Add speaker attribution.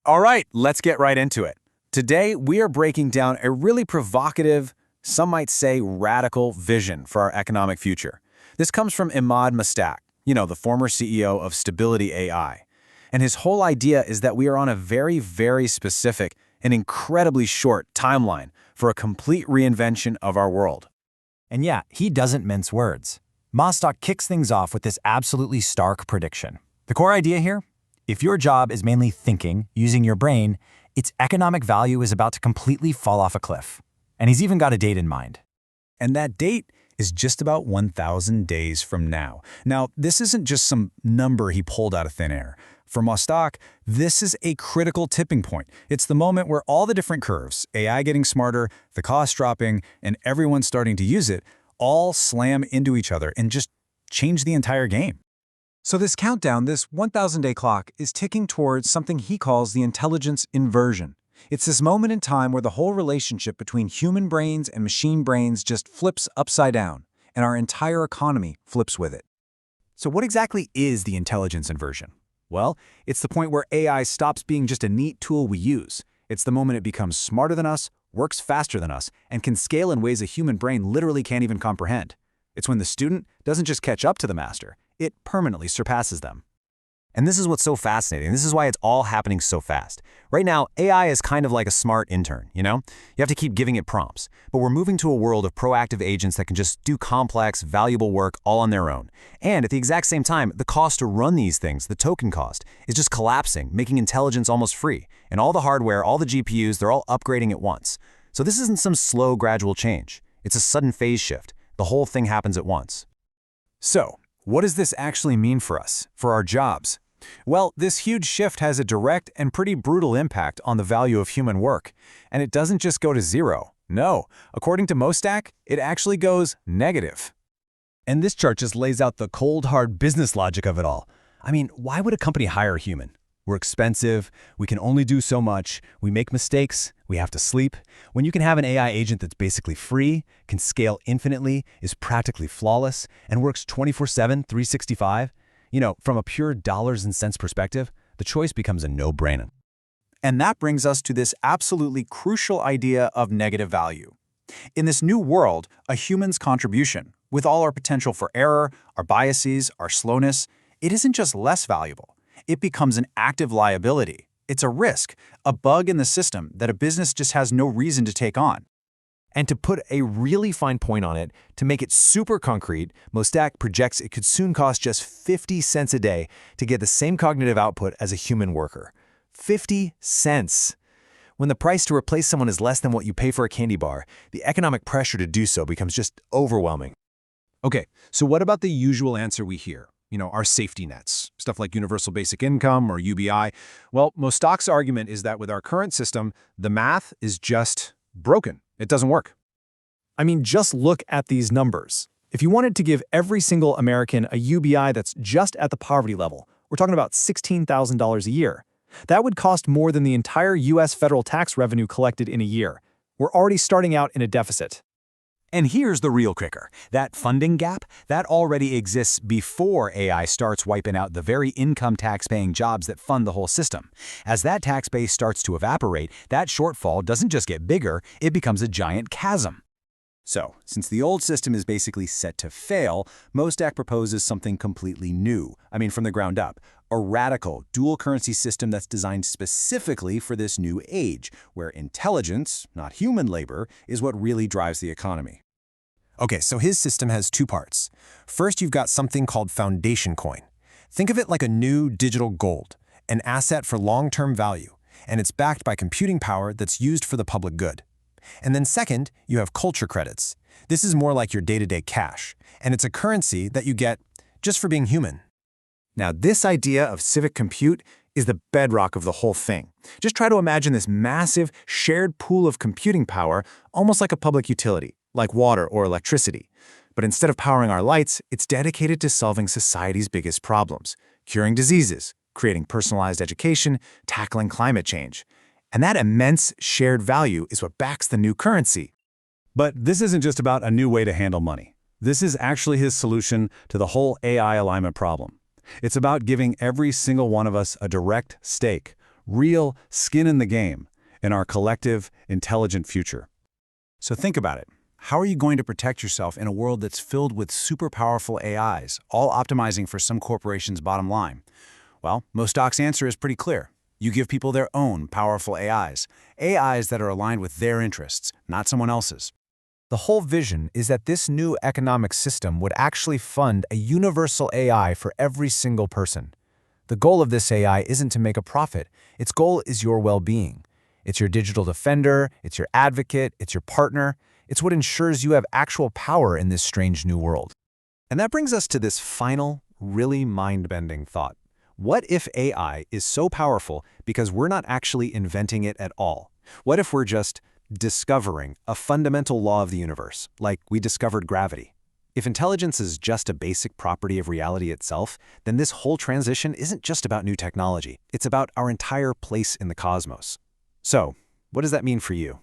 Speaker 1: All right, let's get right into it. Today, we are breaking down a really provocative, some might say radical vision for our economic future. This comes from Emad Mostaque, the former CEO of Stability AI. And his whole idea is that we are on a very, very specific and incredibly short timeline for a complete reinvention of our world.
Speaker 2: And yeah, he doesn't mince words. Mostaque kicks things off with this absolutely stark prediction. The core idea here? If your job is mainly thinking, using your brain, its economic value is about to completely fall off a cliff. And he's even got a date in mind.
Speaker 1: And that date is just about 1,000 days from now. Now, this isn't just some number he pulled out of thin air. For Mostaque, this is a critical tipping point. It's the moment where all the different curves, AI getting smarter, the cost dropping, and everyone starting to use it, all slam into each other and just change the entire game.
Speaker 3: So this countdown, this 1,000-day clock, is ticking towards something he calls the intelligence inversion. It's this moment in time where the whole relationship between human brains and machine brains just flips upside down, and our entire economy flips with it.
Speaker 2: So what exactly is the intelligence inversion? Well, it's the point where AI stops being just a neat tool we use. It's the moment it becomes smarter than us, works faster than us, and can scale in ways a human brain literally can't even comprehend. It's when the student doesn't just catch up to the master, it permanently surpasses them. And this is what's so fascinating. This is why it's all happening so fast. Right now, AI is kind of like a smart intern, You have to keep giving it prompts. But we're moving to a world of proactive agents that can just do complex, valuable work all on their own. And at the exact same time, the cost to run these things, the token cost, is just collapsing, making intelligence almost free. And all the hardware, all the GPUs, they're all upgrading at once. So this isn't some slow, gradual change. It's a sudden phase shift. The whole thing happens at once.
Speaker 1: So, what does this actually mean for us, for our jobs? Well, this huge shift has a direct and pretty brutal impact on the value of human work. And it doesn't just go to zero. No, according to Mostaque, it actually goes negative.
Speaker 4: And this chart just lays out the cold, hard business logic of it all. I mean, why would a company hire a human? We're expensive, we can only do so much, we make mistakes, we have to sleep. When you can have an AI agent that's basically free, can scale infinitely, is practically flawless, and works 24/7, 365, from a pure dollars and cents perspective, the choice becomes a no-brainer.
Speaker 1: And that brings us to this absolutely crucial idea of negative value. In this new world, a human's contribution, with all our potential for error, our biases, our slowness, it isn't just less valuable. It becomes an active liability. It's a risk, a bug in the system that a business just has no reason to take on.
Speaker 2: And to put a really fine point on it, to make it super concrete, Mostaque projects it could soon cost just 50 cents a day to get the same cognitive output as a human worker. 50 cents! When the price to replace someone is less than what you pay for a candy bar, the economic pressure to do so becomes just overwhelming.
Speaker 3: Okay, so what about the usual answer we hear? Our safety nets, stuff like universal basic income or UBI. Well, Mostaque's argument is that with our current system, the math is just broken. It doesn't work.
Speaker 5: I mean, just look at these numbers. If you wanted to give every single American a UBI that's just at the poverty level, we're talking about $16,000 a year. That would cost more than the entire U.S. federal tax revenue collected in a year. We're already starting out in a deficit.
Speaker 1: And here's the real kicker. That funding gap, that already exists before AI starts wiping out the very income tax-paying jobs that fund the whole system. As that tax base starts to evaporate, that shortfall doesn't just get bigger, it becomes a giant chasm. So, since the old system is basically set to fail, Mostaque proposes something completely new, from the ground up. A radical, dual-currency system that's designed specifically for this new age, where intelligence, not human labor, is what really drives the economy.
Speaker 4: Okay, so his system has two parts. First, you've got something called foundation coin. Think of it like a new digital gold, an asset for long-term value, and it's backed by computing power that's used for the public good. And then second, you have culture credits. This is more like your day-to-day cash, and it's a currency that you get just for being human.
Speaker 3: Now, this idea of civic compute is the bedrock of the whole thing. Just try to imagine this massive, shared pool of computing power, almost like a public utility, like water or electricity. But instead of powering our lights, it's dedicated to solving society's biggest problems, curing diseases, creating personalized education, tackling climate change. And that immense shared value is what backs the new currency.
Speaker 1: But this isn't just about a new way to handle money. This is actually his solution to the whole AI alignment problem. It's about giving every single one of us a direct stake,
Speaker 2: Real skin in the game in our collective, intelligent future. So think about it. How are you going to protect yourself in a world that's filled with super powerful AIs, all optimizing for some corporation's bottom line? Well, Mostaque's answer is pretty clear. You give people their own powerful AIs that are aligned with their interests, not someone else's.
Speaker 3: The whole vision is that this new economic system would actually fund a universal AI for every single person. The goal of this AI isn't to make a profit. Its goal is your well-being. It's your digital defender, it's your advocate, it's your partner. It's what ensures you have actual power in this strange new world.
Speaker 2: And that brings us to this final, really mind-bending thought. What if AI is so powerful because we're not actually inventing it at all? What if we're just discovering a fundamental law of the universe, like we discovered gravity? If intelligence is just a basic property of reality itself, then this whole transition isn't just about new technology. It's about our entire place in the cosmos. So, what does that mean for you?